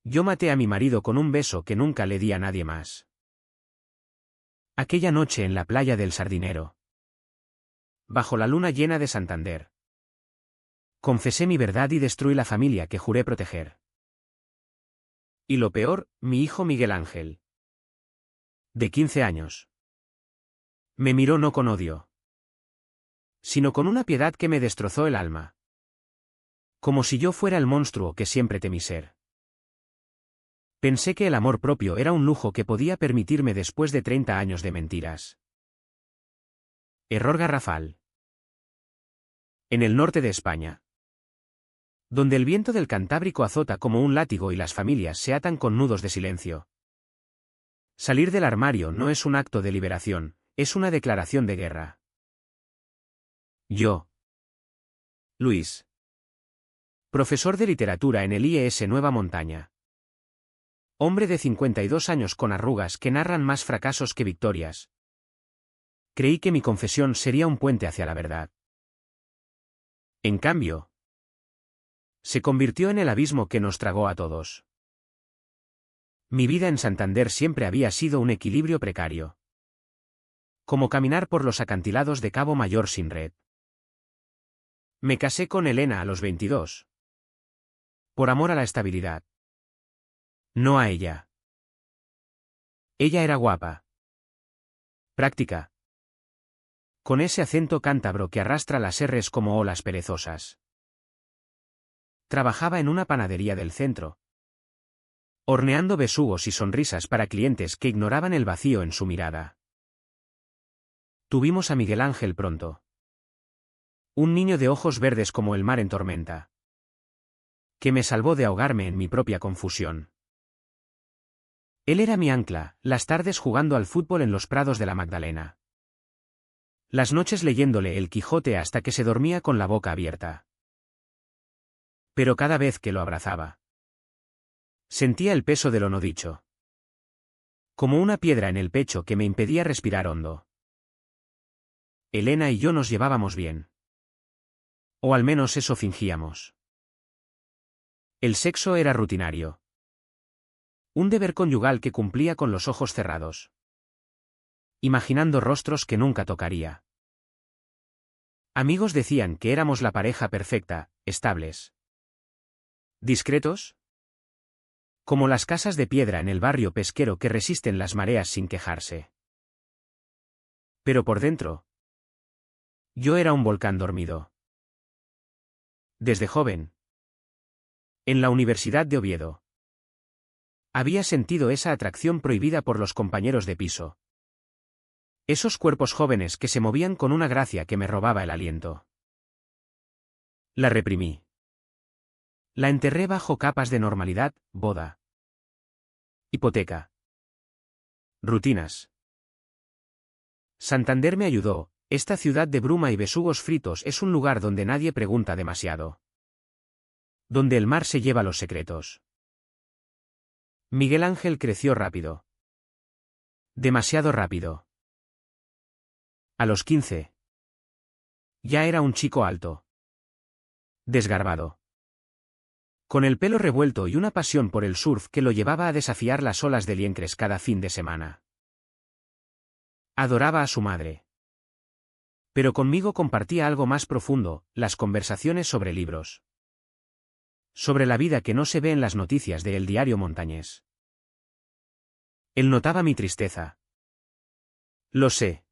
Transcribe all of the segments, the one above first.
Yo maté a mi marido con un beso que nunca le di a nadie más. Aquella noche en la playa del Sardinero. Bajo la luna llena de Santander. Confesé mi verdad y destruí la familia que juré proteger. Y lo peor, mi hijo Miguel Ángel. De 15 años. Me miró no con odio, sino con una piedad que me destrozó el alma. Como si yo fuera el monstruo que siempre temí ser. Pensé que el amor propio era un lujo que podía permitirme después de 30 años de mentiras. Error garrafal. En el norte de España, donde el viento del Cantábrico azota como un látigo y las familias se atan con nudos de silencio. Salir del armario no es un acto de liberación, es una declaración de guerra. Yo. Luis. Profesor de literatura en el IES Nueva Montaña. Hombre de 52 años con arrugas que narran más fracasos que victorias. Creí que mi confesión sería un puente hacia la verdad. En cambio, se convirtió en el abismo que nos tragó a todos. Mi vida en Santander siempre había sido un equilibrio precario. Como caminar por los acantilados de Cabo Mayor sin red. Me casé con Elena a los 22. Por amor a la estabilidad. No a ella. Ella era guapa. Práctica. Con ese acento cántabro que arrastra las R's como olas perezosas. Trabajaba en una panadería del centro, horneando besugos y sonrisas para clientes que ignoraban el vacío en su mirada. Tuvimos a Miguel Ángel pronto. Un niño de ojos verdes como el mar en tormenta. Que me salvó de ahogarme en mi propia confusión. Él era mi ancla, las tardes jugando al fútbol en los prados de la Magdalena. Las noches leyéndole El Quijote hasta que se dormía con la boca abierta. Pero cada vez que lo abrazaba, sentía el peso de lo no dicho. Como una piedra en el pecho que me impedía respirar hondo. Elena y yo nos llevábamos bien. O al menos eso fingíamos. El sexo era rutinario. Un deber conyugal que cumplía con los ojos cerrados. Imaginando rostros que nunca tocaría. Amigos decían que éramos la pareja perfecta, estables. ¿Discretos? Como las casas de piedra en el barrio pesquero que resisten las mareas sin quejarse. Pero por dentro, yo era un volcán dormido. Desde joven. En la Universidad de Oviedo. Había sentido esa atracción prohibida por los compañeros de piso. Esos cuerpos jóvenes que se movían con una gracia que me robaba el aliento. La reprimí. La enterré bajo capas de normalidad, boda. Hipoteca. Rutinas. Santander me ayudó. Esta ciudad de bruma y besugos fritos es un lugar donde nadie pregunta demasiado. Donde el mar se lleva los secretos. Miguel Ángel creció rápido. Demasiado rápido. A los 15. Ya era un chico alto. Desgarbado. Con el pelo revuelto y una pasión por el surf que lo llevaba a desafiar las olas de Liencres cada fin de semana. Adoraba a su madre. Pero conmigo compartía algo más profundo, las conversaciones sobre libros. Sobre la vida que no se ve en las noticias de El Diario Montañés. Él notaba mi tristeza. Lo sé.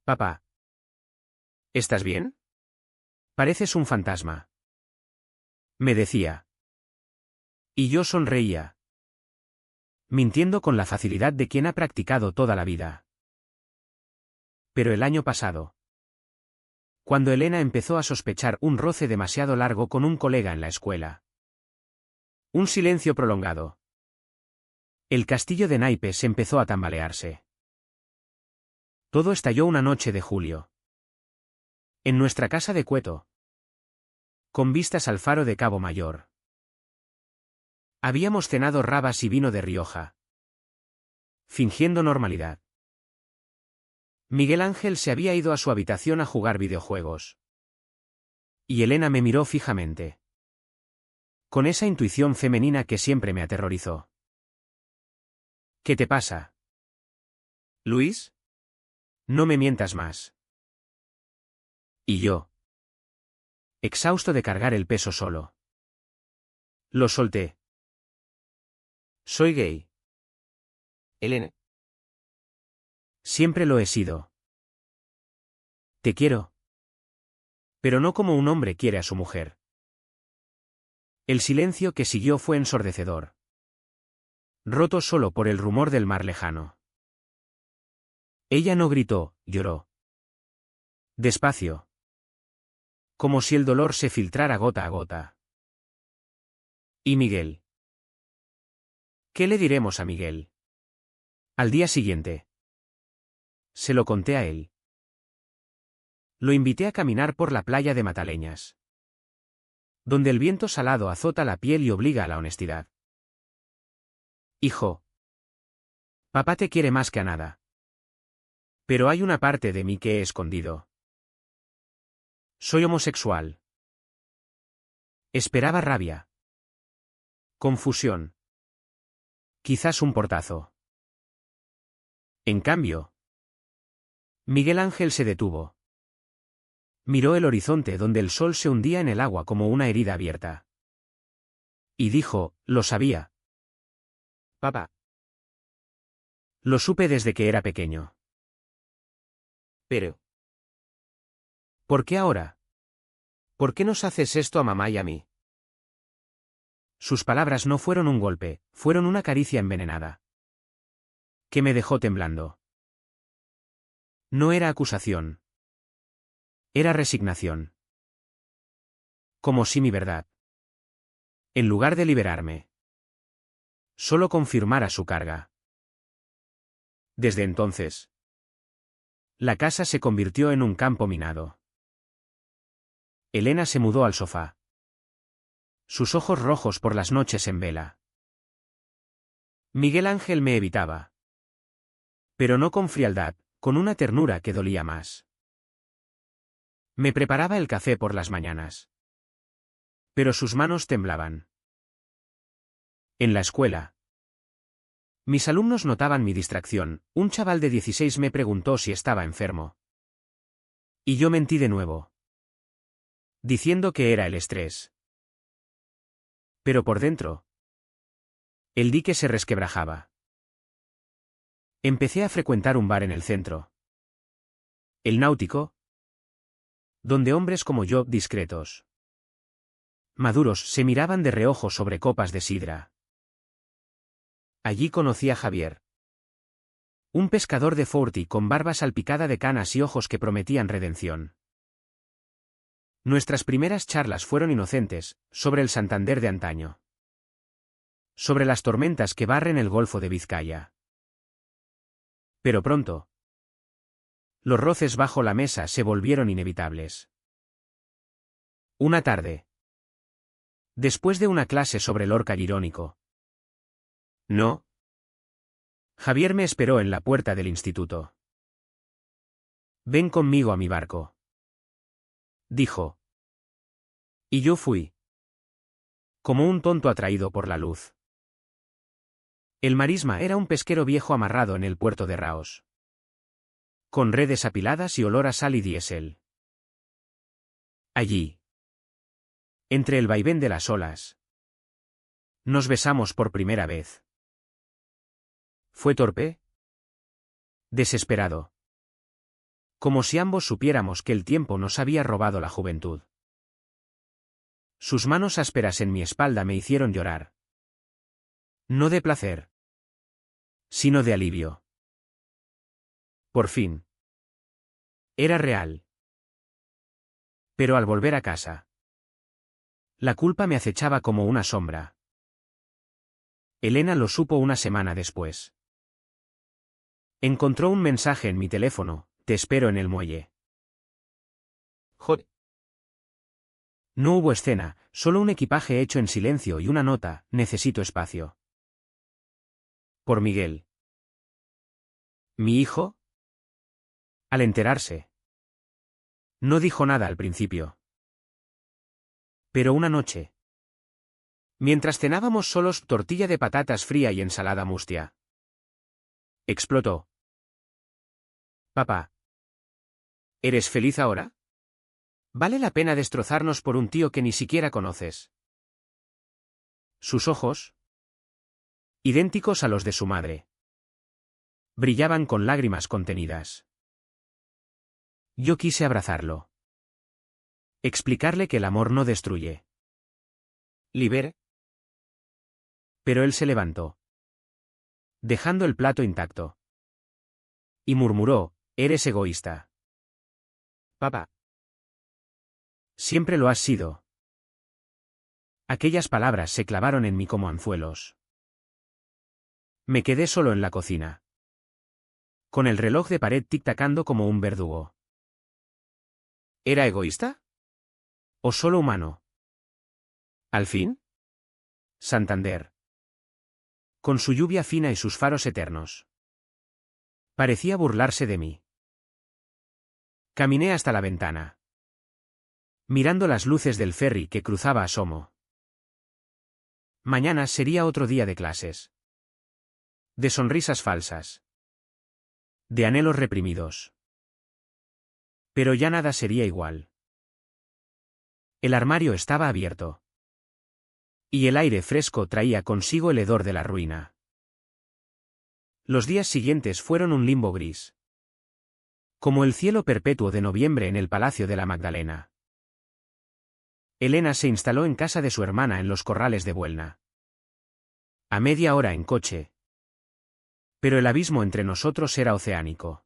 Papá. ¿Estás bien? Pareces un fantasma. Me decía. Y yo sonreía. Mintiendo con la facilidad de quien ha practicado toda la vida. Pero el año pasado, cuando Elena empezó a sospechar un roce demasiado largo con un colega en la escuela. Un silencio prolongado. El castillo de naipes empezó a tambalearse. Todo estalló una noche de julio. En nuestra casa de Cueto. Con vistas al faro de Cabo Mayor. Habíamos cenado rabas y vino de Rioja. Fingiendo normalidad. Miguel Ángel se había ido a su habitación a jugar videojuegos. Y Elena me miró fijamente. Con esa intuición femenina que siempre me aterrorizó. ¿Qué te pasa? ¿Luis? No me mientas más. Y yo, exhausto de cargar el peso solo. Lo solté. Soy gay. Elena. Siempre lo he sido. Te quiero. Pero no como un hombre quiere a su mujer. El silencio que siguió fue ensordecedor. Roto solo por el rumor del mar lejano. Ella no gritó, lloró. Despacio. Como si el dolor se filtrara gota a gota. ¿Y Miguel? ¿Qué le diremos a Miguel? Al día siguiente. Se lo conté a él. Lo invité a caminar por la playa de Mataleñas, donde el viento salado azota la piel y obliga a la honestidad. Hijo. Papá te quiere más que a nada. Pero hay una parte de mí que he escondido. Soy homosexual. Esperaba rabia. Confusión. Quizás un portazo. En cambio, Miguel Ángel se detuvo. Miró el horizonte donde el sol se hundía en el agua como una herida abierta. Y dijo, lo sabía. Papá. Lo supe desde que era pequeño. Pero. ¿Por qué ahora? ¿Por qué nos haces esto a mamá y a mí? Sus palabras no fueron un golpe, fueron una caricia envenenada, que me dejó temblando. No era acusación. Era resignación. Como si mi verdad, en lugar de liberarme, solo confirmara su carga. Desde entonces, la casa se convirtió en un campo minado. Elena se mudó al sofá. Sus ojos rojos por las noches en vela. Miguel Ángel me evitaba. Pero no con frialdad, con una ternura que dolía más. Me preparaba el café por las mañanas. Pero sus manos temblaban. En la escuela. Mis alumnos notaban mi distracción. Un chaval de 16 me preguntó si estaba enfermo. Y yo mentí de nuevo, diciendo que era el estrés. Pero por dentro, el dique se resquebrajaba. Empecé a frecuentar un bar en el centro. El Náutico, donde hombres como yo, discretos, maduros, se miraban de reojo sobre copas de sidra. Allí conocí a Javier. Un pescador de Forti con barba salpicada de canas y ojos que prometían redención. Nuestras primeras charlas fueron inocentes, sobre el Santander de antaño. Sobre las tormentas que barren el Golfo de Vizcaya. Pero pronto, los roces bajo la mesa se volvieron inevitables. Una tarde, después de una clase sobre Lorca irónico. No. Javier me esperó en la puerta del instituto. Ven conmigo a mi barco, dijo. Y yo fui. Como un tonto atraído por la luz. El marisma era un pesquero viejo amarrado en el puerto de Raos, con redes apiladas y olor a sal y diésel. Allí, entre el vaivén de las olas, nos besamos por primera vez. ¿Fue torpe? Desesperado. Como si ambos supiéramos que el tiempo nos había robado la juventud. Sus manos ásperas en mi espalda me hicieron llorar. No de placer, sino de alivio. Por fin. Era real. Pero al volver a casa, la culpa me acechaba como una sombra. Elena lo supo una semana después. Encontró un mensaje en mi teléfono: te espero en el muelle. Joder. No hubo escena, solo un equipaje hecho en silencio y una nota: necesito espacio. Por Miguel. ¿Mi hijo? Al enterarse. No dijo nada al principio. Pero una noche, Mientras cenábamos solos, tortilla de patatas fría y ensalada mustia. Explotó. Papá. ¿Eres feliz ahora? ¿Vale la pena destrozarnos por un tío que ni siquiera conoces? Sus ojos, idénticos a los de su madre, brillaban con lágrimas contenidas. Yo quise abrazarlo. Explicarle que el amor no destruye. Libera. Pero él se levantó, dejando el plato intacto. Y murmuró, eres egoísta. Papá. Siempre lo has sido. Aquellas palabras se clavaron en mí como anzuelos. Me quedé solo en la cocina, con el reloj de pared tic-tacando como un verdugo. ¿Era egoísta? ¿O solo humano? ¿Al fin? Santander. Con su lluvia fina y sus faros eternos. Parecía burlarse de mí. Caminé hasta la ventana, mirando las luces del ferry que cruzaba asomo. Mañana sería otro día de clases. De sonrisas falsas. De anhelos reprimidos. Pero ya nada sería igual. El armario estaba abierto. Y el aire fresco traía consigo el hedor de la ruina. Los días siguientes fueron un limbo gris. Como el cielo perpetuo de noviembre en el Palacio de la Magdalena. Elena se instaló en casa de su hermana en los Corrales de Buelna. A media hora en coche. Pero el abismo entre nosotros era oceánico.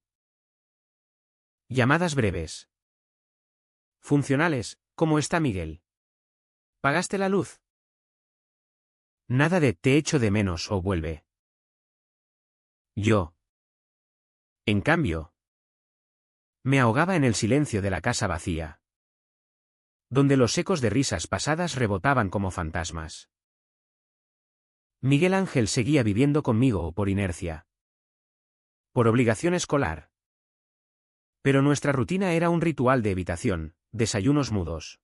Llamadas breves. Funcionales, ¿cómo está Miguel? ¿Pagaste la luz? Nada de te echo de menos o vuelve. Yo. En cambio, me ahogaba en el silencio de la casa vacía, donde los ecos de risas pasadas rebotaban como fantasmas. Miguel Ángel seguía viviendo conmigo o por inercia. Por obligación escolar. Pero nuestra rutina era un ritual de evitación, desayunos mudos.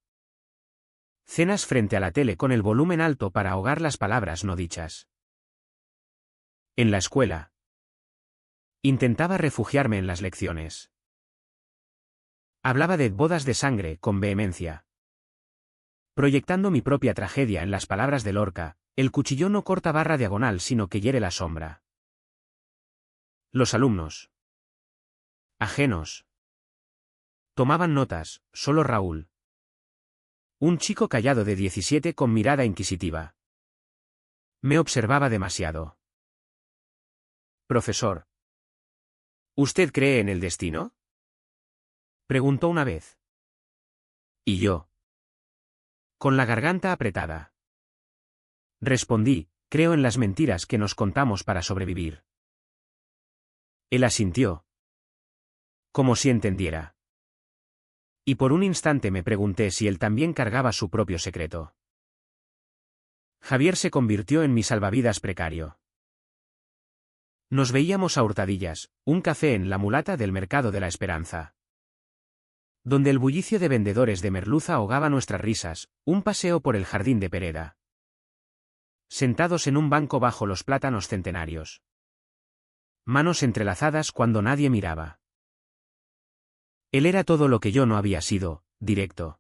Cenas frente a la tele con el volumen alto para ahogar las palabras no dichas. En la escuela. Intentaba refugiarme en las lecciones. Hablaba de bodas de sangre con vehemencia. Proyectando mi propia tragedia en las palabras de Lorca, el cuchillo no corta barra diagonal sino que hiere la sombra. Los alumnos. Ajenos. Tomaban notas, solo Raúl. Un chico callado de 17 con mirada inquisitiva. Me observaba demasiado. Profesor. ¿Usted cree en el destino? Preguntó una vez. ¿Y yo? Con la garganta apretada. Respondí, creo en las mentiras que nos contamos para sobrevivir. Él asintió. Como si entendiera. Y por un instante me pregunté si él también cargaba su propio secreto. Javier se convirtió en mi salvavidas precario. Nos veíamos a hurtadillas, un café en La Mulata del Mercado de la Esperanza. Donde el bullicio de vendedores de merluza ahogaba nuestras risas, un paseo por el jardín de Pereda. Sentados en un banco bajo los plátanos centenarios. Manos entrelazadas cuando nadie miraba. Él era todo lo que yo no había sido, directo.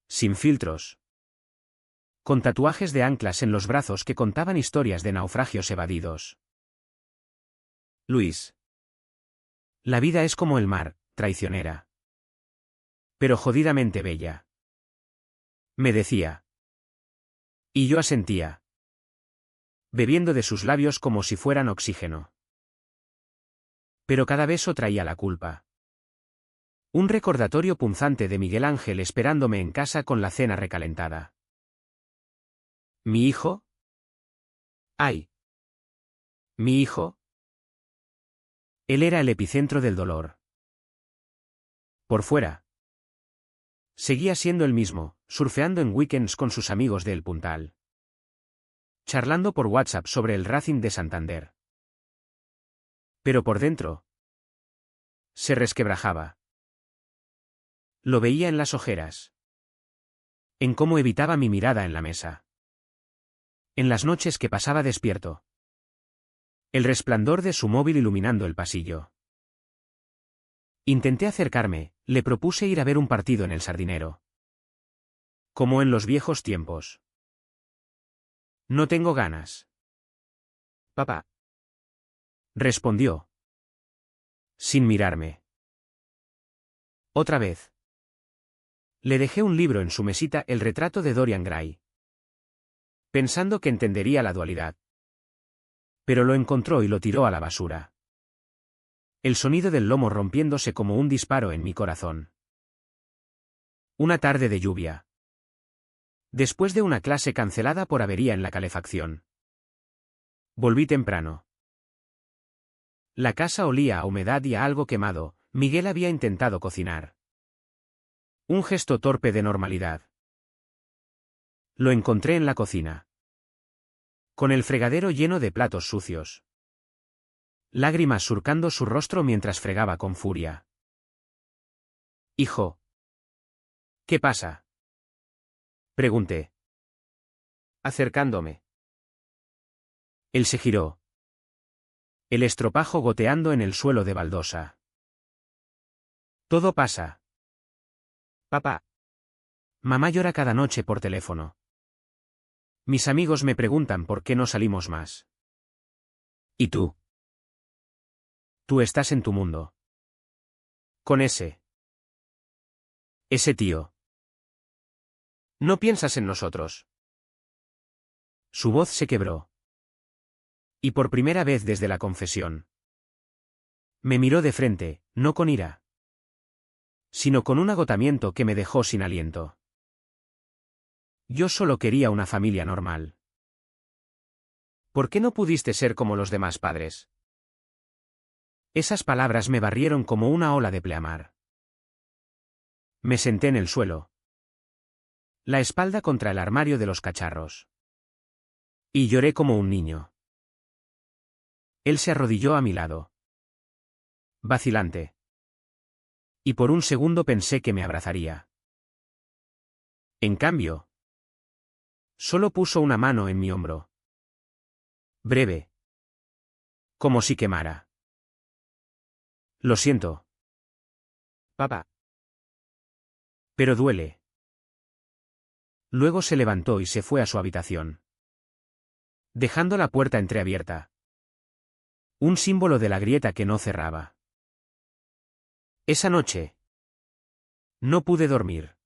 Sin filtros. Con tatuajes de anclas en los brazos que contaban historias de naufragios evadidos. Luis. La vida es como el mar, traicionera. Pero jodidamente bella. Me decía. Y yo asentía. Bebiendo de sus labios como si fueran oxígeno. Pero cada beso traía la culpa. Un recordatorio punzante de Miguel Ángel esperándome en casa con la cena recalentada. ¿Mi hijo? ¡Ay! ¿Mi hijo? Él era el epicentro del dolor. Por fuera. Seguía siendo el mismo, surfeando en weekends con sus amigos de El Puntal. Charlando por WhatsApp sobre el Racing de Santander. Pero por dentro. Se resquebrajaba. Lo veía en las ojeras. En cómo evitaba mi mirada en la mesa. En las noches que pasaba despierto. El resplandor de su móvil iluminando el pasillo. Intenté acercarme, le propuse ir a ver un partido en el Sardinero. Como en los viejos tiempos. No tengo ganas. Papá. Respondió. Sin mirarme. Otra vez. Le dejé un libro en su mesita, el retrato de Dorian Gray. Pensando que entendería la dualidad. Pero lo encontró y lo tiró a la basura. El sonido del lomo rompiéndose como un disparo en mi corazón. Una tarde de lluvia. Después de una clase cancelada por avería en la calefacción. Volví temprano. La casa olía a humedad y a algo quemado. Miguel había intentado cocinar. Un gesto torpe de normalidad. Lo encontré en la cocina. Con el fregadero lleno de platos sucios. Lágrimas surcando su rostro mientras fregaba con furia. Hijo. ¿Qué pasa? Pregunté. Acercándome. Él se giró. El estropajo goteando en el suelo de baldosa. Todo pasa. Papá. Mamá llora cada noche por teléfono. Mis amigos me preguntan por qué no salimos más. ¿Y tú? Tú estás en tu mundo. Con ese tío. No piensas en nosotros. Su voz se quebró. Y por primera vez desde la confesión. Me miró de frente, no con ira. Sino con un agotamiento que me dejó sin aliento. Yo solo quería una familia normal. ¿Por qué no pudiste ser como los demás padres? Esas palabras me barrieron como una ola de pleamar. Me senté en el suelo. La espalda contra el armario de los cacharros. Y lloré como un niño. Él se arrodilló a mi lado. Vacilante. Y por un segundo pensé que me abrazaría. En cambio, solo puso una mano en mi hombro. Breve. Como si quemara. Lo siento. Papá. Pero duele. Luego se levantó y se fue a su habitación. Dejando la puerta entreabierta. Un símbolo de la grieta que no cerraba. Esa noche. No pude dormir.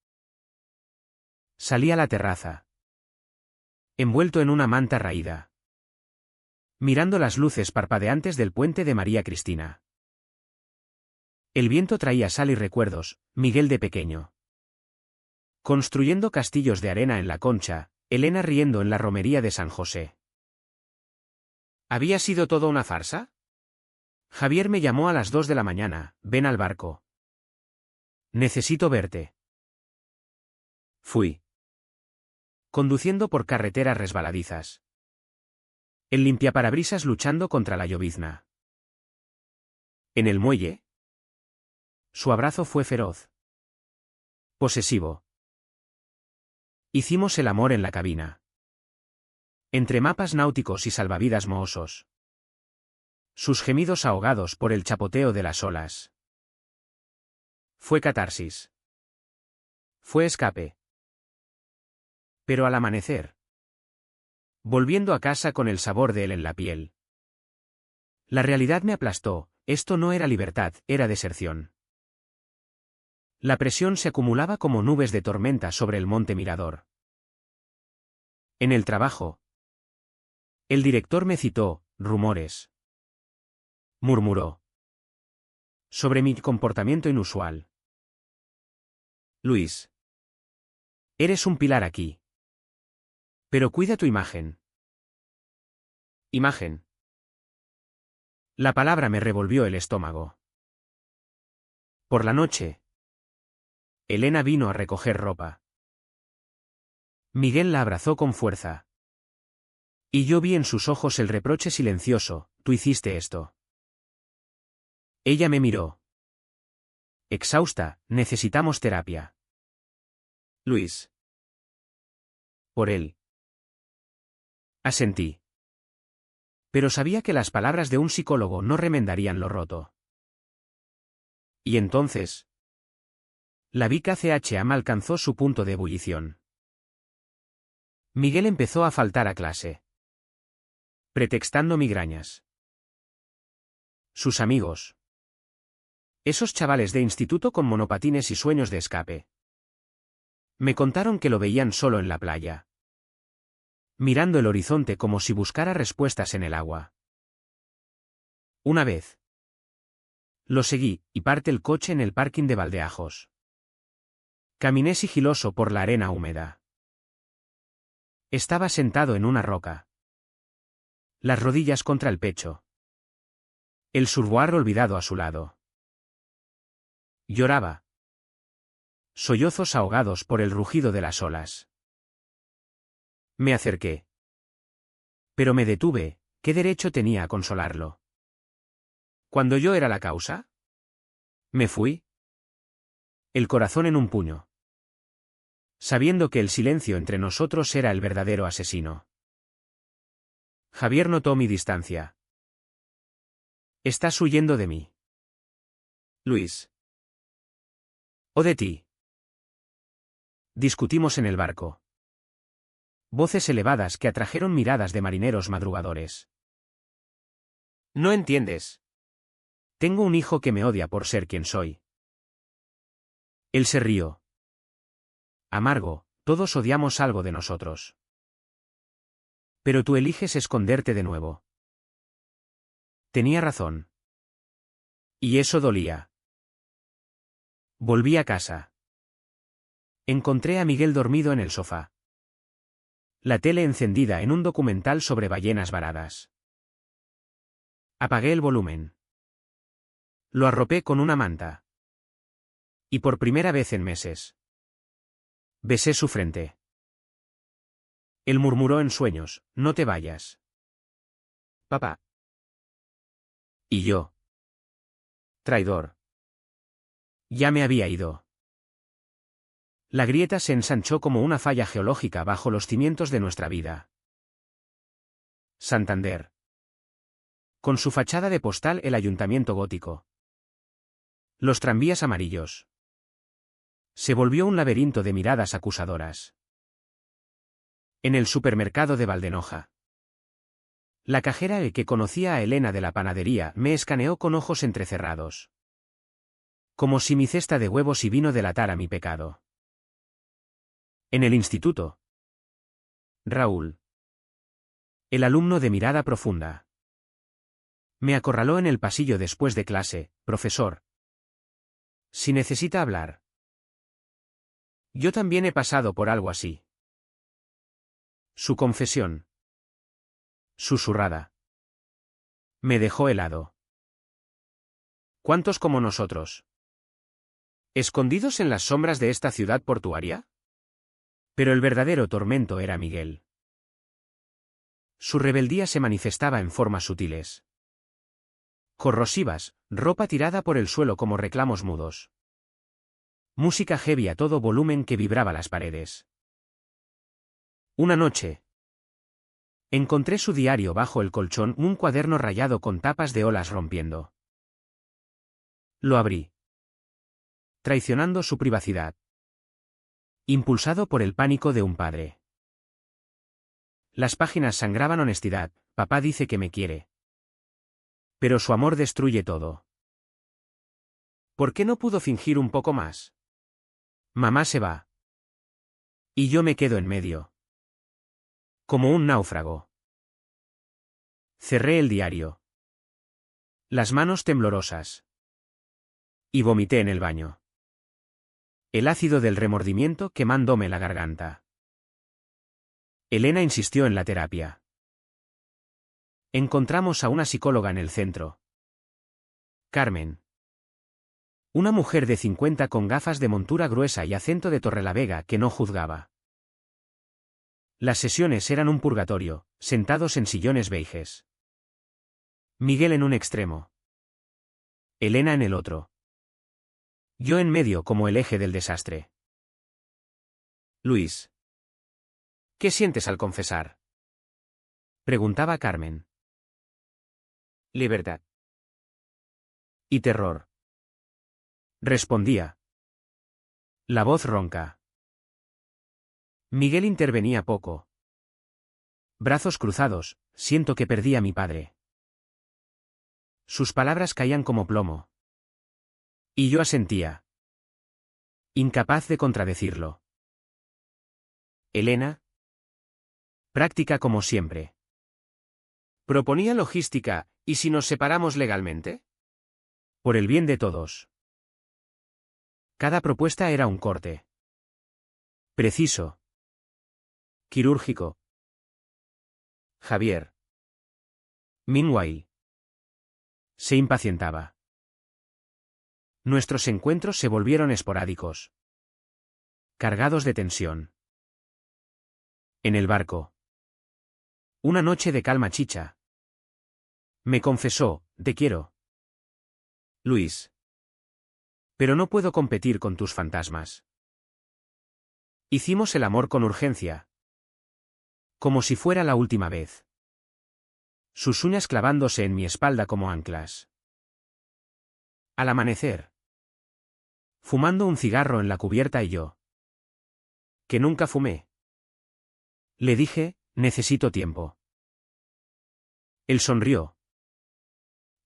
Salí a la terraza. Envuelto en una manta raída. Mirando las luces parpadeantes del puente de María Cristina. El viento traía sal y recuerdos, Miguel de pequeño. Construyendo castillos de arena en la Concha, Elena riendo en la romería de San José. ¿Había sido todo una farsa? Javier me llamó a las 2 de la mañana, ven al barco. Necesito verte. Fui. Conduciendo por carreteras resbaladizas. El limpiaparabrisas luchando contra la llovizna. En el muelle. Su abrazo fue feroz. Posesivo. Hicimos el amor en la cabina. Entre mapas náuticos y salvavidas mohosos. Sus gemidos ahogados por el chapoteo de las olas. Fue catarsis. Fue escape. Pero al amanecer. Volviendo a casa con el sabor de él en la piel. La realidad me aplastó, esto no era libertad, era deserción. La presión se acumulaba como nubes de tormenta sobre el monte Mirador. En el trabajo. El director me citó, rumores. Murmuró. Sobre mi comportamiento inusual. Luis. Eres un pilar aquí. Pero cuida tu imagen. Imagen. La palabra me revolvió el estómago. Por la noche. Elena vino a recoger ropa. Miguel la abrazó con fuerza. Y yo vi en sus ojos el reproche silencioso, tú hiciste esto. Ella me miró. Exhausta, necesitamos terapia. Luis. Por él. Asentí. Pero sabía que las palabras de un psicólogo no remendarían lo roto. Y entonces, la VIC-ACHAM alcanzó su punto de ebullición. Miguel empezó a faltar a clase, pretextando migrañas. Sus amigos. Esos chavales de instituto con monopatines y sueños de escape. Me contaron que lo veían solo en la playa, mirando el horizonte como si buscara respuestas en el agua. Una vez. Lo seguí, y parqué el coche en el parking de Valdeajos. Caminé sigiloso por la arena húmeda. Estaba sentado en una roca, las rodillas contra el pecho. El surfboard olvidado a su lado. Lloraba. Sollozos ahogados por el rugido de las olas. Me acerqué. Pero me detuve, ¿qué derecho tenía a consolarlo? ¿Cuando yo era la causa? Me fui. El corazón en un puño, sabiendo que el silencio entre nosotros era el verdadero asesino. Javier notó mi distancia. Estás huyendo de mí. Luis. O de ti. Discutimos en el barco. Voces elevadas que atrajeron miradas de marineros madrugadores. No entiendes. Tengo un hijo que me odia por ser quien soy. Él se rió. Amargo, todos odiamos algo de nosotros. Pero tú eliges esconderte de nuevo. Tenía razón. Y eso dolía. Volví a casa. Encontré a Miguel dormido en el sofá. La tele encendida en un documental sobre ballenas varadas. Apagué el volumen. Lo arropé con una manta. Y por primera vez en meses, besé su frente. Él murmuró en sueños, no te vayas. Papá. Y yo. Traidor. Ya me había ido. La grieta se ensanchó como una falla geológica bajo los cimientos de nuestra vida. Santander. Con su fachada de postal, el ayuntamiento gótico. Los tranvías amarillos. Se volvió un laberinto de miradas acusadoras. En el supermercado de Valdenoja. La cajera, el que conocía a Elena de la panadería, me escaneó con ojos entrecerrados. Como si mi cesta de huevos y vino delatara mi pecado. En el instituto. Raúl. El alumno de mirada profunda. Me acorraló en el pasillo después de clase, profesor. Si necesita hablar. Yo también he pasado por algo así. Su confesión. Susurrada. Me dejó helado. ¿Cuántos como nosotros? ¿Escondidos en las sombras de esta ciudad portuaria? Pero el verdadero tormento era Miguel. Su rebeldía se manifestaba en formas sutiles. Corrosivas, ropa tirada por el suelo como reclamos mudos. Música heavy a todo volumen que vibraba las paredes. Una noche. Encontré su diario bajo el colchón, un cuaderno rayado con tapas de olas rompiendo. Lo abrí. Traicionando su privacidad. Impulsado por el pánico de un padre. Las páginas sangraban honestidad, papá dice que me quiere. Pero su amor destruye todo. ¿Por qué no pudo fingir un poco más? Mamá se va. Y yo me quedo en medio. Como un náufrago. Cerré el diario. Las manos temblorosas. Y vomité en el baño. El ácido del remordimiento quemándome la garganta. Elena insistió en la terapia. Encontramos a una psicóloga en el centro. Carmen. Una mujer de 50 con gafas de montura gruesa y acento de Torrelavega que no juzgaba. Las sesiones eran un purgatorio, sentados en sillones beiges. Miguel en un extremo. Elena en el otro. Yo en medio como el eje del desastre. Luis. ¿Qué sientes al confesar? Preguntaba Carmen. Libertad. Y terror. Respondía. La voz ronca. Miguel intervenía poco. Brazos cruzados, siento que perdí a mi padre. Sus palabras caían como plomo. Y yo asentía. Incapaz de contradecirlo. Elena. Práctica como siempre. Proponía logística, ¿y si nos separamos legalmente? Por el bien de todos. Cada propuesta era un corte. Preciso. Quirúrgico. Javier. Meanwhile. Se impacientaba. Nuestros encuentros se volvieron esporádicos. Cargados de tensión. En el barco. Una noche de calma chicha. Me confesó, te quiero. Luis. Pero no puedo competir con tus fantasmas. Hicimos el amor con urgencia. Como si fuera la última vez. Sus uñas clavándose en mi espalda como anclas. Al amanecer. Fumando un cigarro en la cubierta y yo. Que nunca fumé. Le dije, necesito tiempo. Él sonrió.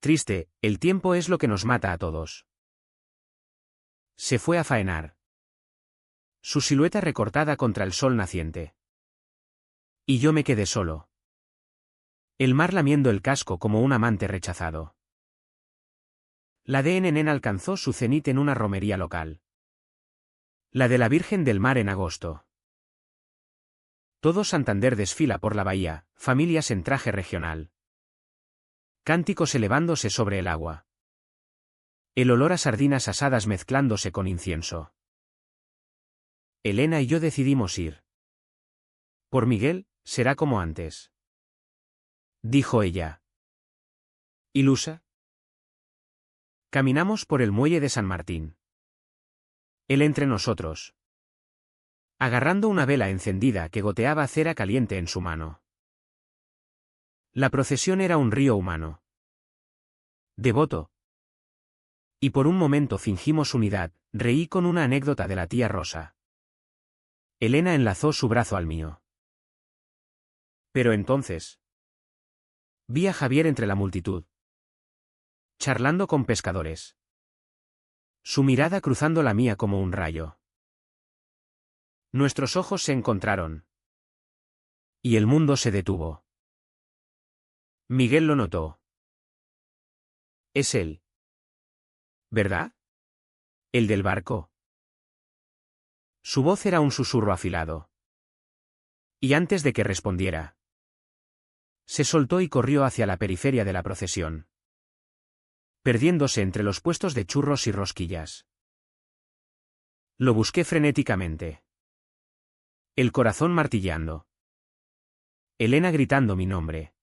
Triste, el tiempo es lo que nos mata a todos. Se fue a faenar. Su silueta recortada contra el sol naciente. Y yo me quedé solo. El mar lamiendo el casco como un amante rechazado. La DNN alcanzó su cenit en una romería local. La de la Virgen del Mar en agosto. Todo Santander desfila por la bahía, familias en traje regional. Cánticos elevándose sobre el agua. El olor a sardinas asadas mezclándose con incienso. Elena y yo decidimos ir. Por Miguel, será como antes. Dijo ella. ¿Ilusa? Caminamos por el muelle de San Martín. Él entre nosotros. Agarrando una vela encendida que goteaba cera caliente en su mano. La procesión era un río humano. Devoto. Y por un momento fingimos unidad, reí con una anécdota de la tía Rosa. Elena enlazó su brazo al mío. Pero entonces. Vi a Javier entre la multitud. Charlando con pescadores. Su mirada cruzando la mía como un rayo. Nuestros ojos se encontraron. Y el mundo se detuvo. Miguel lo notó. Es él. ¿Verdad? El del barco. Su voz era un susurro afilado. Y antes de que respondiera, se soltó y corrió hacia la periferia de la procesión. Perdiéndose entre los puestos de churros y rosquillas. Lo busqué frenéticamente. El corazón martilleando. Elena gritando mi nombre.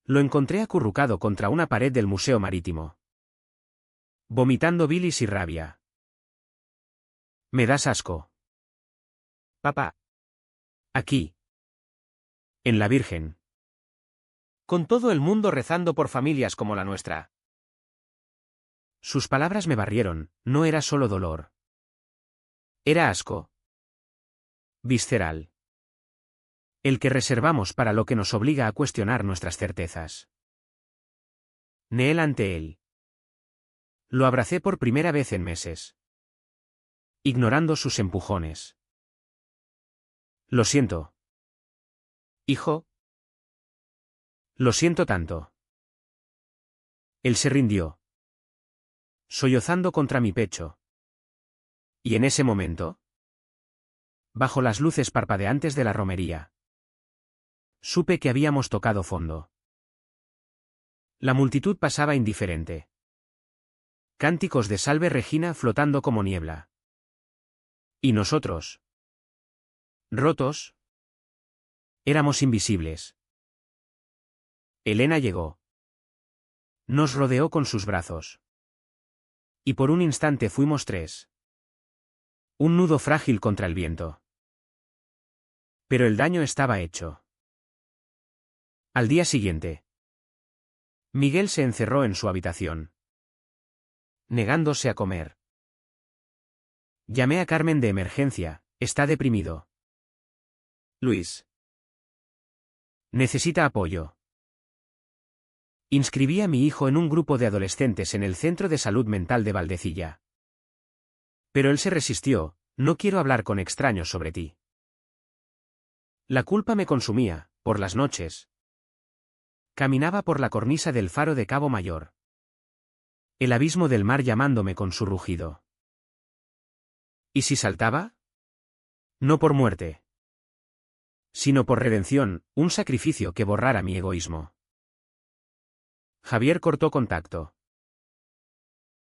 Lo encontré acurrucado contra una pared del Museo Marítimo. Vomitando bilis y rabia. Me das asco. Papá. Aquí. En la Virgen. Con todo el mundo rezando por familias como la nuestra. Sus palabras me barrieron, no era solo dolor. Era asco. Visceral. El que reservamos para lo que nos obliga a cuestionar nuestras certezas. Neé ante él. Lo abracé por primera vez en meses. Ignorando sus empujones. Lo siento. Hijo. Lo siento tanto. Él se rindió. Sollozando contra mi pecho. Y en ese momento. Bajo las luces parpadeantes de la romería. Supe que habíamos tocado fondo. La multitud pasaba indiferente. Cánticos de Salve Regina flotando como niebla. ¿Y nosotros? ¿Rotos? Éramos invisibles. Elena llegó. Nos rodeó con sus brazos. Y por un instante fuimos tres. Un nudo frágil contra el viento. Pero el daño estaba hecho. Al día siguiente, Miguel se encerró en su habitación, negándose a comer. Llamé a Carmen de emergencia, está deprimido. Luis. Necesita apoyo. Inscribí a mi hijo en un grupo de adolescentes en el Centro de Salud Mental de Valdecilla. Pero él se resistió, no quiero hablar con extraños sobre ti. La culpa me consumía, por las noches. Caminaba por la cornisa del faro de Cabo Mayor. El abismo del mar llamándome con su rugido. ¿Y si saltaba? No por muerte, sino por redención, un sacrificio que borrara mi egoísmo. Javier cortó contacto.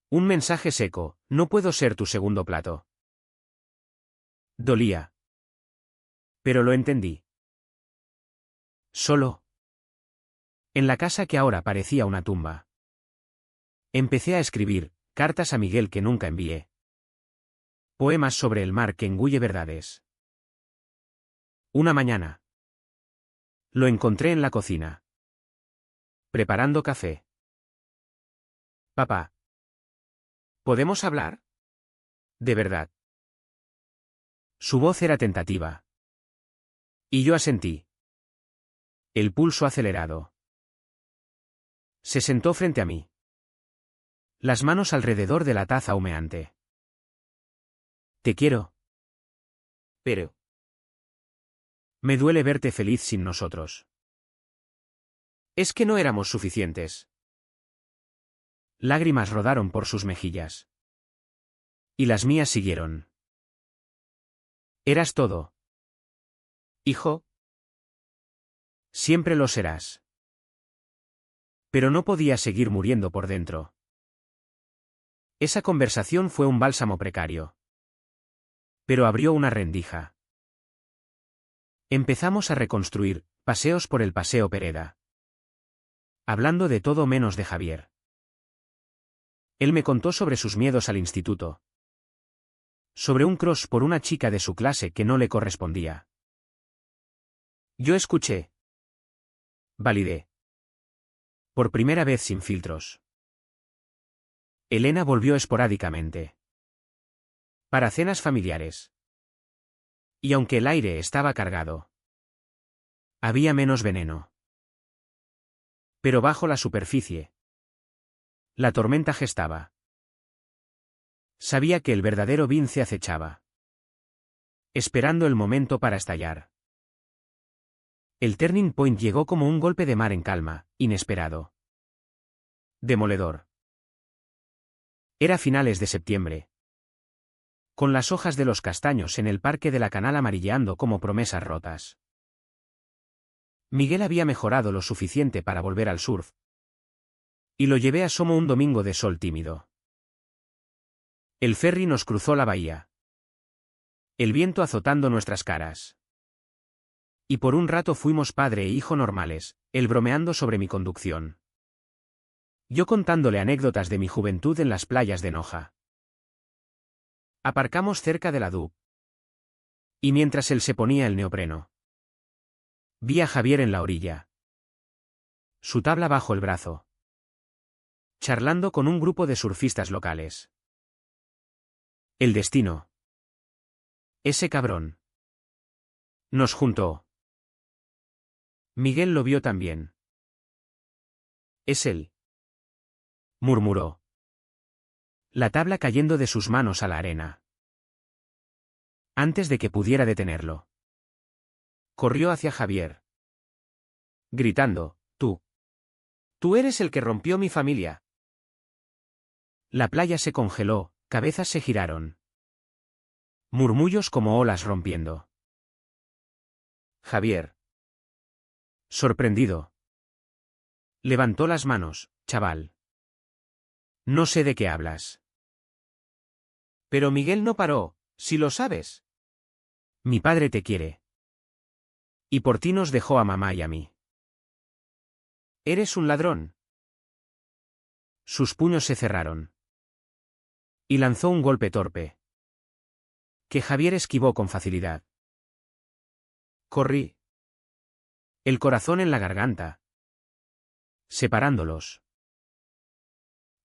Un mensaje seco, no puedo ser tu segundo plato. Dolía. Pero lo entendí. Solo. En la casa que ahora parecía una tumba. Empecé a escribir, cartas a Miguel que nunca envié. Poemas sobre el mar que engulle verdades. Una mañana. Lo encontré en la cocina. Preparando café. Papá. ¿Podemos hablar? De verdad. Su voz era tentativa. Y yo asentí. El pulso acelerado. Se sentó frente a mí. Las manos alrededor de la taza humeante. Te quiero. Pero. Me duele verte feliz sin nosotros. Es que no éramos suficientes. Lágrimas rodaron por sus mejillas. Y las mías siguieron. Eras todo. Hijo. Siempre lo serás. Pero no podía seguir muriendo por dentro. Esa conversación fue un bálsamo precario. Pero abrió una rendija. Empezamos a reconstruir, paseos por el Paseo Pereda. Hablando de todo menos de Javier. Él me contó sobre sus miedos al instituto. Sobre un crush por una chica de su clase que no le correspondía. Yo escuché. Validé. Por primera vez sin filtros. Elena volvió esporádicamente. Para cenas familiares. Y aunque el aire estaba cargado, había menos veneno. Pero bajo la superficie, la tormenta gestaba. Sabía que el verdadero Vince acechaba. Esperando el momento para estallar. El turning point llegó como un golpe de mar en calma, inesperado. Demoledor. Era finales de septiembre. Con las hojas de los castaños en el parque de la Canal amarilleando como promesas rotas. Miguel había mejorado lo suficiente para volver al surf. Y lo llevé a Somo un domingo de sol tímido. El ferry nos cruzó la bahía. El viento azotando nuestras caras. Y por un rato fuimos padre e hijo normales, él bromeando sobre mi conducción. Yo contándole anécdotas de mi juventud en las playas de Noja. Aparcamos cerca de la DUC. Y mientras él se ponía el neopreno, vi a Javier en la orilla. Su tabla bajo el brazo. Charlando con un grupo de surfistas locales. El destino. Ese cabrón. Nos juntó. Miguel lo vio también. Es él. Murmuró. La tabla cayendo de sus manos a la arena. Antes de que pudiera detenerlo. Corrió hacia Javier. Gritando, tú. Tú eres el que rompió mi familia. La playa se congeló, cabezas se giraron. Murmullos como olas rompiendo. Javier. Sorprendido. Levantó las manos, chaval. No sé de qué hablas. Pero Miguel no paró, si lo sabes. Mi padre te quiere. Y por ti nos dejó a mamá y a mí. Eres un ladrón. Sus puños se cerraron. Y lanzó un golpe torpe. Que Javier esquivó con facilidad. Corrí. El corazón en la garganta. Separándolos.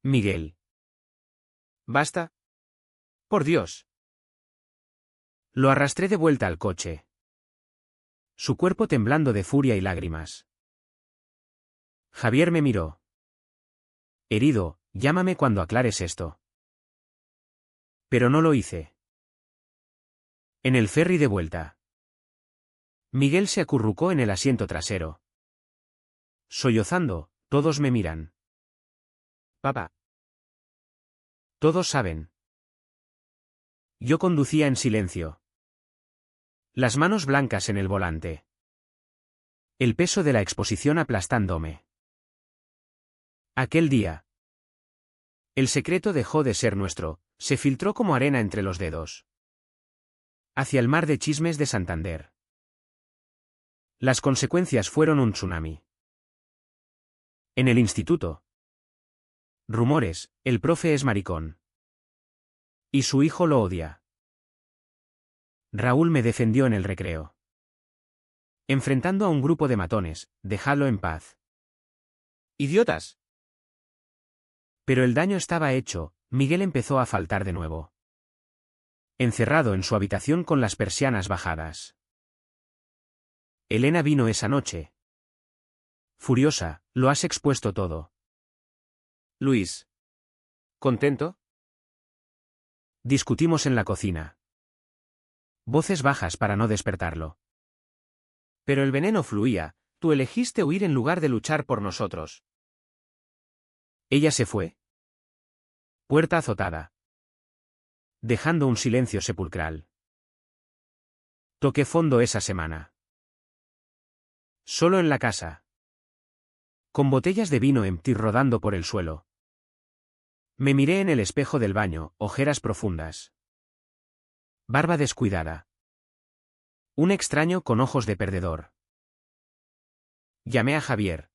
Miguel. ¿Basta? Por Dios. Lo arrastré de vuelta al coche. Su cuerpo temblando de furia y lágrimas. Javier me miró. Herido, llámame cuando aclares esto. Pero no lo hice. En el ferry de vuelta. Miguel se acurrucó en el asiento trasero. Sollozando, todos me miran. Papá. Todos saben. Yo conducía en silencio. Las manos blancas en el volante. El peso de la exposición aplastándome. Aquel día. El secreto dejó de ser nuestro, se filtró como arena entre los dedos. Hacia el mar de chismes de Santander. Las consecuencias fueron un tsunami. En el instituto. Rumores, el profe es maricón. Y su hijo lo odia. Raúl me defendió en el recreo. Enfrentando a un grupo de matones, dejadlo en paz. ¡Idiotas! Pero el daño estaba hecho, Miguel empezó a faltar de nuevo. Encerrado en su habitación con las persianas bajadas. Elena vino esa noche. Furiosa, lo has expuesto todo. Luis. ¿Contento? Discutimos en la cocina. Voces bajas para no despertarlo. Pero el veneno fluía, tú elegiste huir en lugar de luchar por nosotros. Ella se fue. Puerta azotada. Dejando un silencio sepulcral. Toqué fondo esa semana. Solo en la casa. Con botellas de vino empty rodando por el suelo. Me miré en el espejo del baño, ojeras profundas. Barba descuidada. Un extraño con ojos de perdedor. Llamé a Javier.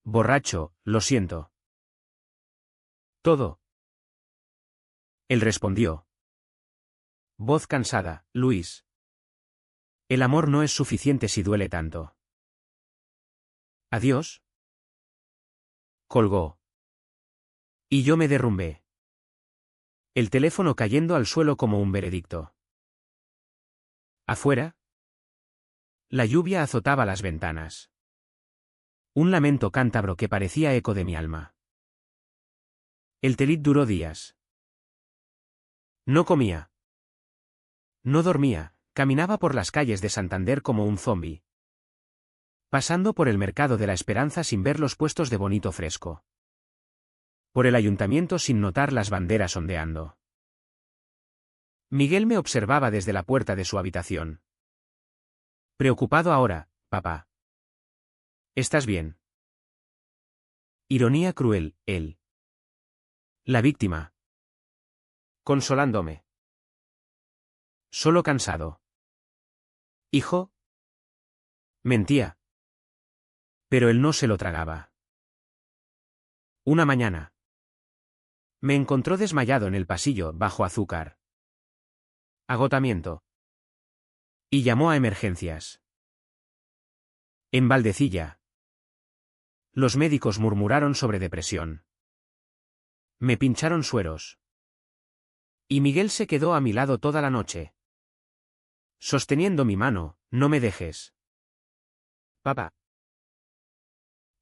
Borracho, lo siento. Todo. Él respondió. Voz cansada, Luis. El amor no es suficiente si duele tanto. Adiós. Colgó. Y yo me derrumbé. El teléfono cayendo al suelo como un veredicto. Afuera. La lluvia azotaba las ventanas. Un lamento cántabro que parecía eco de mi alma. El telit duró días. No comía. No dormía, caminaba por las calles de Santander como un zombi. Pasando por el mercado de la Esperanza sin ver los puestos de bonito fresco. Por el ayuntamiento sin notar las banderas ondeando. Miguel me observaba desde la puerta de su habitación. Preocupado ahora, papá. ¿Estás bien? Ironía cruel, él. La víctima. Consolándome. Solo cansado. ¿Hijo? Mentía. Pero él no se lo tragaba. Una mañana. Me encontró desmayado en el pasillo, bajo azúcar. Agotamiento. Y llamó a emergencias. En Valdecilla. Los médicos murmuraron sobre depresión. Me pincharon sueros. Y Miguel se quedó a mi lado toda la noche. Sosteniendo mi mano, no me dejes. Papá.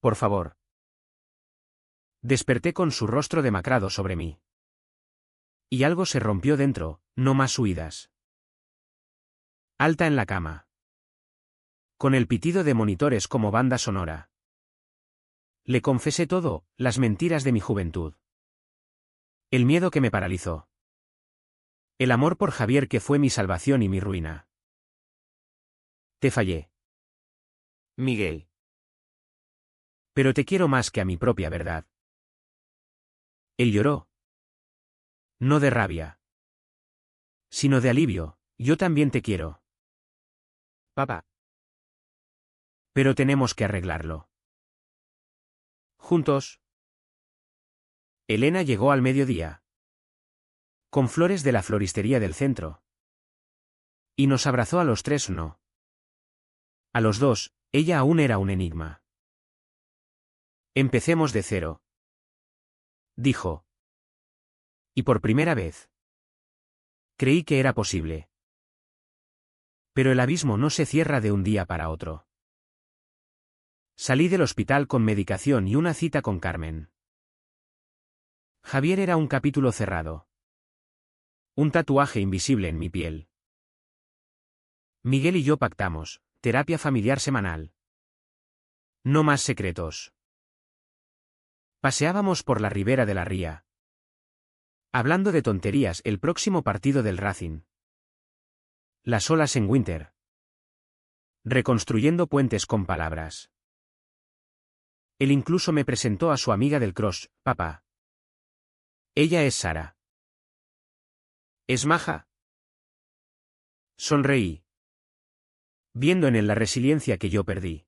Por favor. Desperté con su rostro demacrado sobre mí. Y algo se rompió dentro, no más huidas. Alta en la cama. Con el pitido de monitores como banda sonora. Le confesé todo, las mentiras de mi juventud. El miedo que me paralizó. El amor por Javier que fue mi salvación y mi ruina. Te fallé. Miguel. Pero te quiero más que a mi propia verdad. Él lloró. No de rabia. Sino de alivio, yo también te quiero. Papá. Pero tenemos que arreglarlo. Juntos. Elena llegó al mediodía. Con flores de la floristería del centro. Y nos abrazó a los tres, no. A los dos, Ella aún era un enigma. Empecemos de cero, dijo. Y por primera vez. Creí que era posible. Pero el abismo no se cierra de un día para otro. Salí del hospital con medicación y una cita con Carmen. Javier era un capítulo cerrado. Un tatuaje invisible en mi piel. Miguel y yo pactamos, terapia familiar semanal. No más secretos. Paseábamos por la ribera de la ría. Hablando de tonterías, el próximo partido del Racing. Las olas en Winter. Reconstruyendo puentes con palabras. Él incluso me presentó a su amiga del cross, papá. Ella es Sara. ¿Es maja? Sonreí. Viendo en él la resiliencia que yo perdí.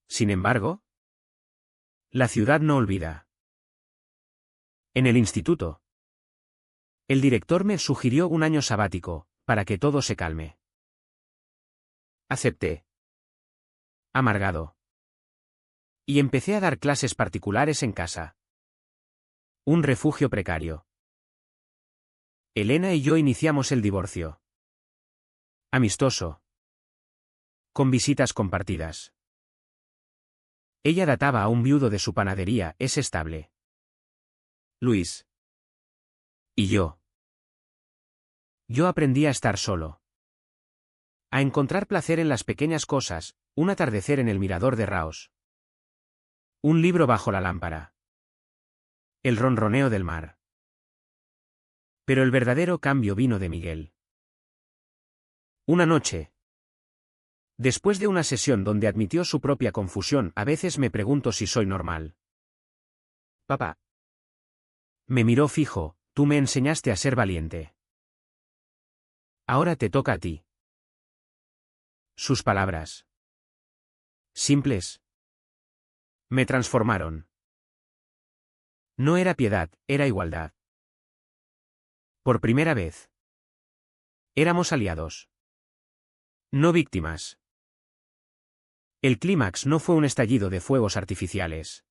Sin embargo, la ciudad no olvida. En el instituto. El director me sugirió un año sabático, para que todo se calme. Acepté. Amargado. Y empecé a dar clases particulares en casa. Un refugio precario. Elena y yo iniciamos el divorcio. Amistoso. Con visitas compartidas. Ella databa a un viudo de su panadería, es estable. Luis. Y yo. Yo aprendí a estar solo. A encontrar placer en las pequeñas cosas, un atardecer en el mirador de Raos. Un libro bajo la lámpara. El ronroneo del mar. Pero el verdadero cambio vino de Miguel. Una noche. Después de una sesión donde admitió su propia confusión, a veces me pregunto si soy normal. Papá. Me miró fijo, tú me enseñaste a ser valiente. Ahora te toca a ti. Sus palabras. Simples. Me transformaron. No era piedad, era igualdad. Por primera vez. Éramos aliados. No víctimas. El clímax no fue un estallido de fuegos artificiales.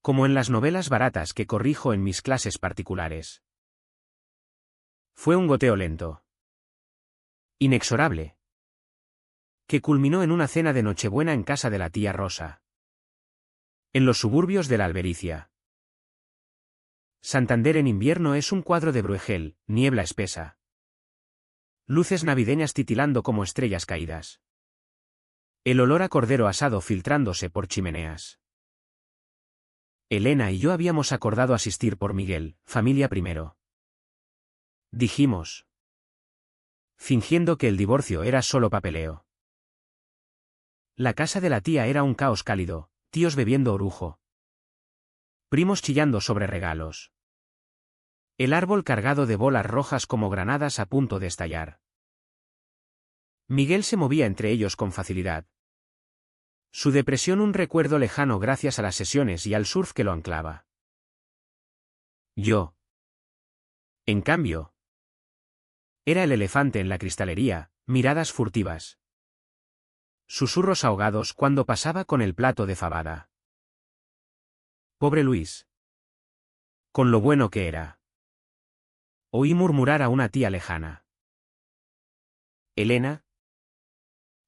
Como en las novelas baratas que corrijo en mis clases particulares. Fue un goteo lento. Inexorable. Que culminó en una cena de Nochebuena en casa de la tía Rosa. En los suburbios de la Albericia. Santander en invierno es un cuadro de Bruegel, niebla espesa. Luces navideñas titilando como estrellas caídas. El olor a cordero asado filtrándose por chimeneas. Elena y yo habíamos acordado asistir por Miguel, familia primero. Dijimos. Fingiendo que el divorcio era solo papeleo. La casa de la tía era un caos cálido, tíos bebiendo orujo. Primos chillando sobre regalos. El árbol cargado de bolas rojas como granadas a punto de estallar. Miguel se movía entre ellos con facilidad. Su depresión un recuerdo lejano gracias a las sesiones y al surf que lo anclaba. Yo. En cambio. Era el elefante en la cristalería, miradas furtivas. Susurros ahogados cuando pasaba con el plato de fabada. Pobre Luis. Con lo bueno que era. Oí murmurar a una tía lejana. Elena.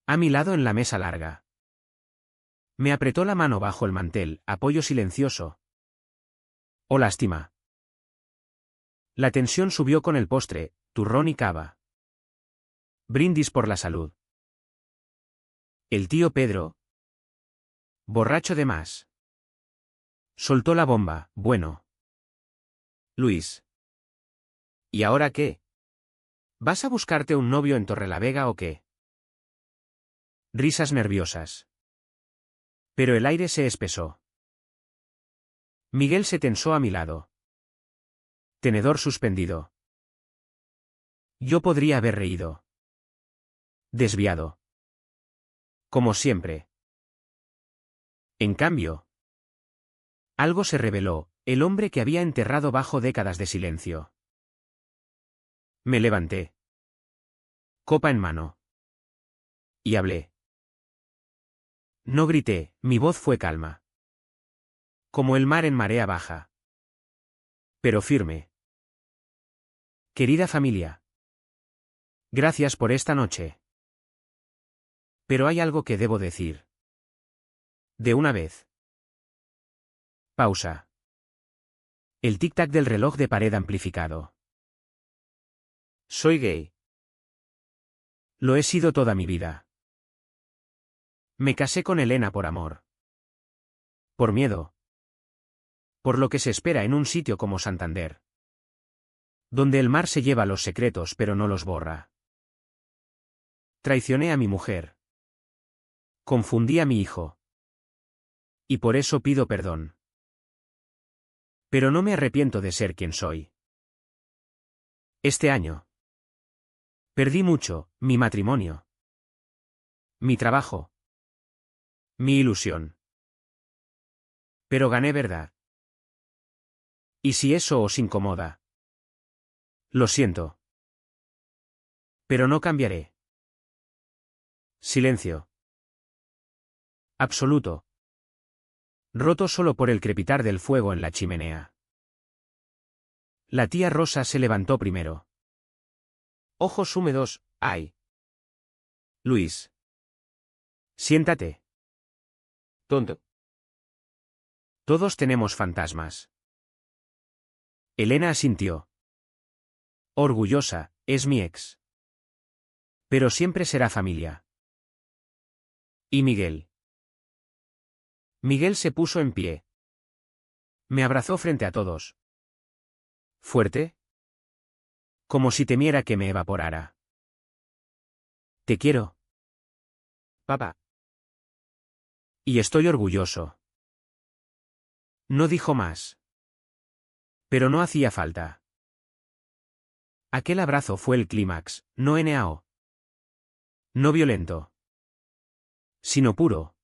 A mi lado en la mesa larga. Me apretó la mano bajo el mantel, apoyo silencioso. Oh, lástima. La tensión subió con el postre, turrón y cava. Brindis por la salud. El tío Pedro. Borracho de más. Soltó la bomba, bueno. Luis. ¿Y ahora qué? ¿Vas a buscarte un novio en Torrelavega o qué? Risas nerviosas. Pero el aire se espesó. Miguel se tensó a mi lado. Tenedor suspendido. Yo podría haber reído. Desviado. Como siempre. En cambio. Algo se reveló, el hombre que había enterrado bajo décadas de silencio. Me levanté. Copa en mano. Y hablé. No grité, mi voz fue calma. Como el mar en marea baja. Pero firme. Querida familia. Gracias por esta noche. Pero hay algo que debo decir. De una vez. Pausa. El tic-tac del reloj de pared amplificado. Soy gay. Lo he sido toda mi vida. Me casé con Elena por amor. Por miedo. Por lo que se espera en un sitio como Santander. Donde el mar se lleva los secretos pero no los borra. Traicioné a mi mujer. Confundí a mi hijo. Y por eso pido perdón. Pero no me arrepiento de ser quien soy. Este año. Perdí mucho, mi matrimonio. Mi trabajo. Mi ilusión. Pero gané verdad. ¿Y si eso os incomoda? Lo siento. Pero no cambiaré. Silencio. Absoluto. Roto solo por el crepitar del fuego en la chimenea. La tía Rosa se levantó primero. Ojos húmedos, ¡ay! Luis. Siéntate. Tonto. Todos tenemos fantasmas. Elena asintió. Orgullosa, es mi ex. Pero siempre será familia. ¿Y Miguel? Miguel se puso en pie. Me abrazó frente a todos. ¿Fuerte? Como si temiera que me evaporara. Te quiero. Papá. Y estoy orgulloso. No dijo más. Pero no hacía falta. Aquel abrazo fue el clímax, no NAO. No violento. Sino puro.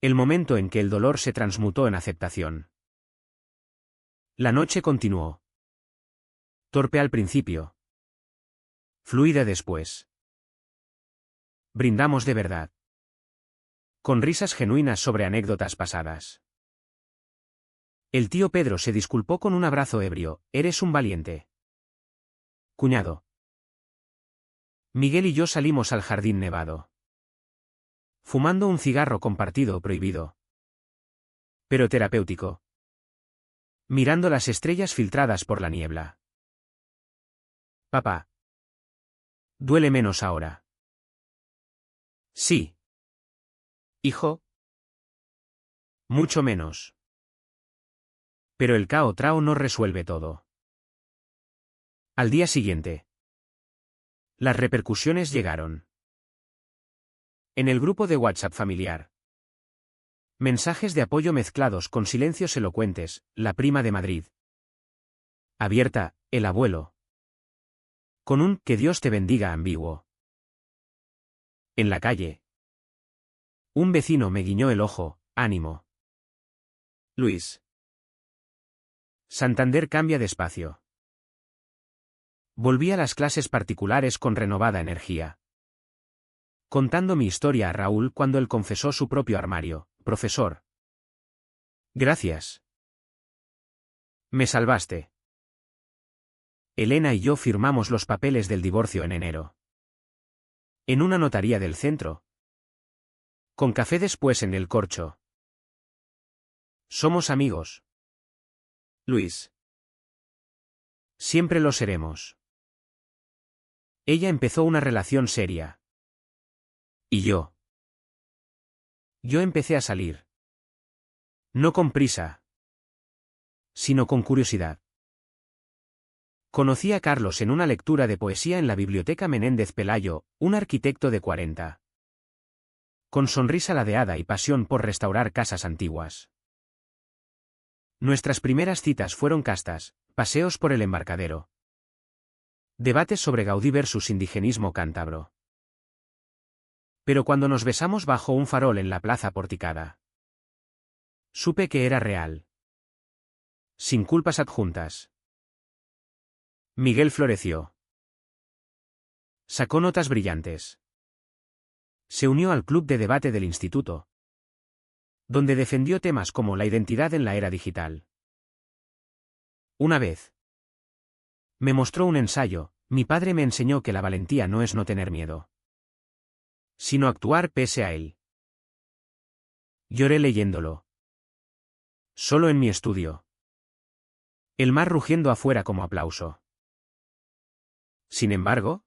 El momento en que el dolor se transmutó en aceptación. La noche continuó. Torpe al principio. Fluida después. Brindamos de verdad. Con risas genuinas sobre anécdotas pasadas. El tío Pedro se disculpó con un abrazo ebrio, eres un valiente. Cuñado. Miguel y yo salimos al jardín nevado. Fumando un cigarro compartido prohibido. Pero terapéutico. Mirando las estrellas filtradas por la niebla. Papá. Duele menos ahora. Sí. Hijo. Mucho menos. Pero el Cao Trao no resuelve todo. Al día siguiente. Las repercusiones llegaron. En el grupo de WhatsApp familiar. Mensajes de apoyo mezclados con silencios elocuentes, la prima de Madrid. Abierta, el abuelo. Con un "que Dios te bendiga" ambiguo. En la calle. Un vecino me guiñó el ojo, ánimo. Luis. Santander cambia de espacio. Volví a las clases particulares con renovada energía. Contando mi historia a Raúl cuando él confesó su propio armario. Profesor. Gracias. Me salvaste. Elena y yo firmamos los papeles del divorcio en enero. En una notaría del centro. Con café después en el corcho. Somos amigos. Luis. Siempre lo seremos. Ella empezó una relación seria. ¿Y yo? Yo empecé a salir. No con prisa. Sino con curiosidad. Conocí a Carlos en una lectura de poesía en la Biblioteca Menéndez Pelayo, un arquitecto de 40. Con sonrisa ladeada y pasión por restaurar casas antiguas. Nuestras primeras citas fueron castas, paseos por el embarcadero. Debates sobre Gaudí versus indigenismo cántabro. Pero cuando nos besamos bajo un farol en la plaza porticada. Supe que era real. Sin culpas adjuntas. Miguel floreció. Sacó notas brillantes. Se unió al club de debate del instituto, donde defendió temas como la identidad en la era digital. Una vez me mostró un ensayo. Mi padre me enseñó que la valentía no es no tener miedo, sino actuar pese a él. Lloré leyéndolo. Solo en mi estudio. El mar rugiendo afuera como aplauso. Sin embargo,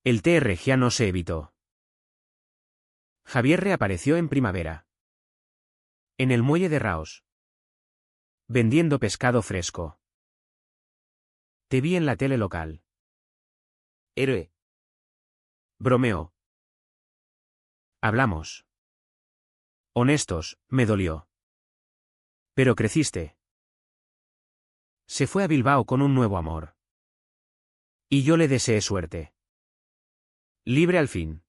el TR ya no se evitó. Javier reapareció en primavera. En el muelle de Raos. Vendiendo pescado fresco. Te vi en la tele local. Héroe. Bromeó. Hablamos. Honestos, me dolió. Pero creciste. Se fue a Bilbao con un nuevo amor. Y yo le deseé suerte. Libre al fin.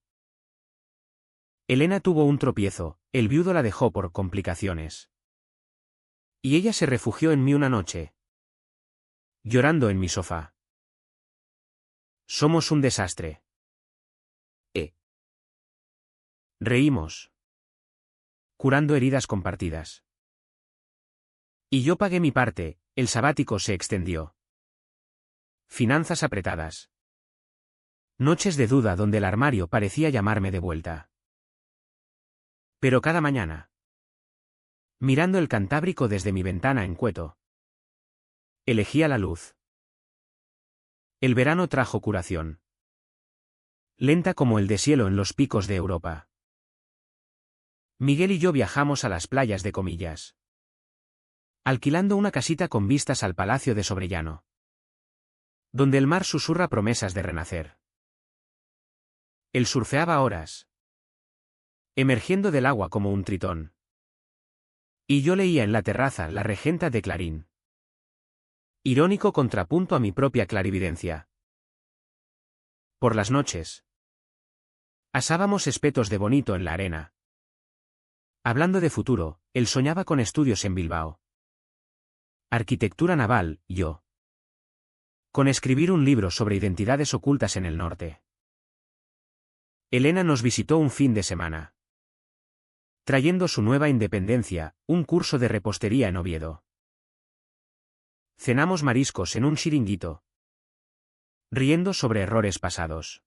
Elena tuvo un tropiezo, el viudo la dejó por complicaciones. Y ella se refugió en mí una noche. Llorando en mi sofá. Somos un desastre. Reímos. Curando heridas compartidas. Y yo pagué mi parte, el sabático se extendió. Finanzas apretadas. Noches de duda donde el armario parecía llamarme de vuelta. Pero cada mañana, mirando el Cantábrico desde mi ventana en Cueto, elegía la luz. El verano trajo curación. Lenta como el deshielo en los picos de Europa. Miguel y yo viajamos a las playas de Comillas, alquilando una casita con vistas al Palacio de Sobrellano, donde el mar susurra promesas de renacer. Él surfeaba horas, emergiendo del agua como un tritón. Y yo leía en la terraza La Regenta de Clarín. Irónico contrapunto a mi propia clarividencia. Por las noches, asábamos espetos de bonito en la arena. Hablando de futuro, él soñaba con estudios en Bilbao. Arquitectura naval, yo. Con escribir un libro sobre identidades ocultas en el norte. Elena nos visitó un fin de semana, trayendo su nueva independencia, un curso de repostería en Oviedo. Cenamos mariscos en un chiringuito, riendo sobre errores pasados.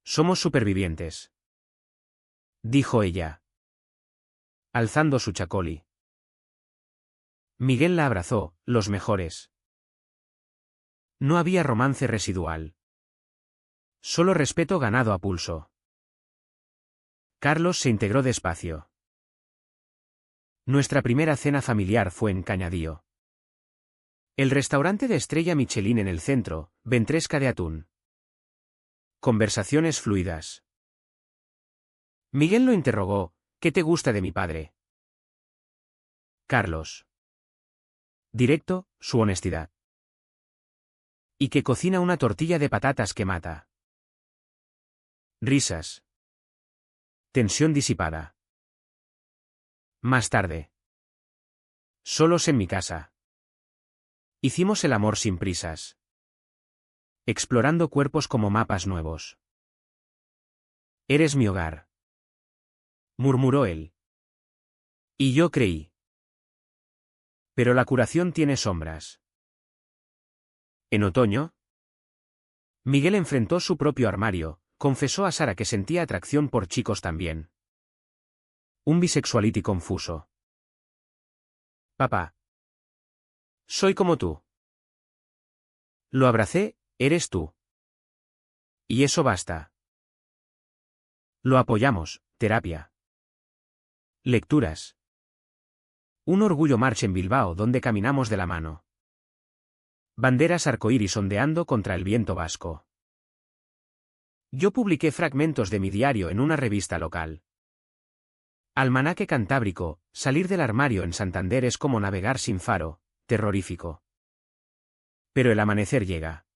Somos supervivientes, dijo ella, alzando su chacoli. Miguel la abrazó, los mejores. No había romance residual. Solo respeto ganado a pulso. Carlos se integró despacio. Nuestra primera cena familiar fue en Cañadío. El restaurante de estrella Michelin en el centro, ventresca de atún. Conversaciones fluidas. Miguel lo interrogó, ¿qué te gusta de mi padre? Carlos. Directo, su honestidad. Y que cocina una tortilla de patatas que mata. Risas. Tensión disipada. Más tarde. Solos en mi casa. Hicimos el amor sin prisas. Explorando cuerpos como mapas nuevos. Eres mi hogar, murmuró él. Y yo creí. Pero la curación tiene sombras. En otoño, Miguel enfrentó su propio armario, confesó a Sara que sentía atracción por chicos también. Un bisexuality confuso. Papá. Soy como tú. Lo abracé, eres tú. Y eso basta. Lo apoyamos, terapia. Lecturas. Un orgullo march en Bilbao donde caminamos de la mano. Banderas arcoíris ondeando contra el viento vasco. Yo publiqué fragmentos de mi diario en una revista local. Almanaque Cantábrico, salir del armario en Santander es como navegar sin faro, terrorífico. Pero el amanecer llega.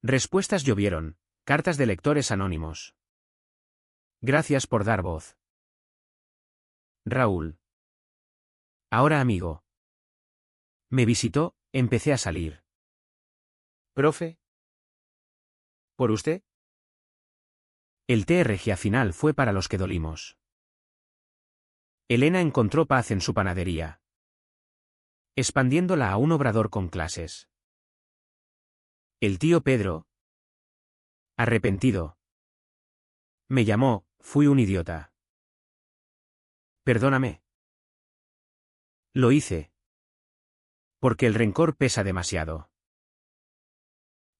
Respuestas llovieron, cartas de lectores anónimos. Gracias por dar voz. Raúl. Ahora amigo. Me visitó, empecé a salir. ¿Profe? ¿Por usted? El té regia final fue para los que dolimos. Elena encontró paz en su panadería, expandiéndola a un obrador con clases. El tío Pedro, arrepentido, me llamó, fui un idiota. Perdóname. Lo hice. Porque el rencor pesa demasiado.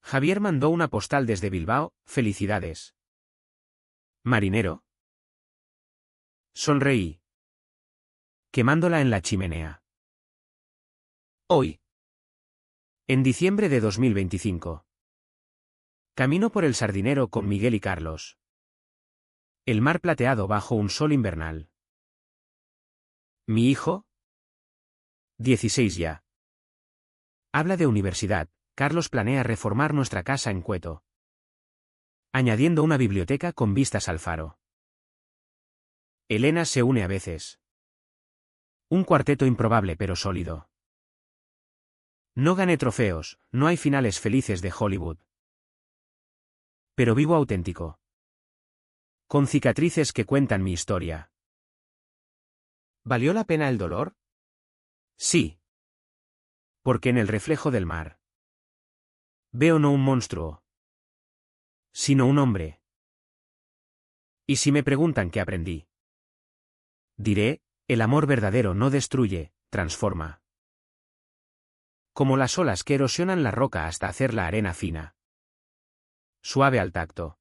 Javier mandó una postal desde Bilbao, felicidades. Marinero. Sonreí, quemándola en la chimenea. Hoy. En diciembre de 2025. Camino por el Sardinero con Miguel y Carlos. El mar plateado bajo un sol invernal. Mi hijo. 16 ya. Habla de universidad. Carlos planea reformar nuestra casa en Cueto, añadiendo una biblioteca con vistas al faro. Elena se une a veces. Un cuarteto improbable pero sólido. No gané trofeos, no hay finales felices de Hollywood. Pero vivo auténtico. Con cicatrices que cuentan mi historia. ¿Valió la pena el dolor? Sí. Porque en el reflejo del mar veo no un monstruo, sino un hombre. Y si me preguntan qué aprendí, diré, el amor verdadero no destruye, transforma. Como las olas que erosionan la roca hasta hacer la arena fina, suave al tacto.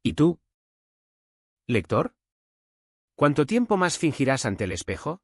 ¿Y tú? ¿Lector? ¿Cuánto tiempo más fingirás ante el espejo?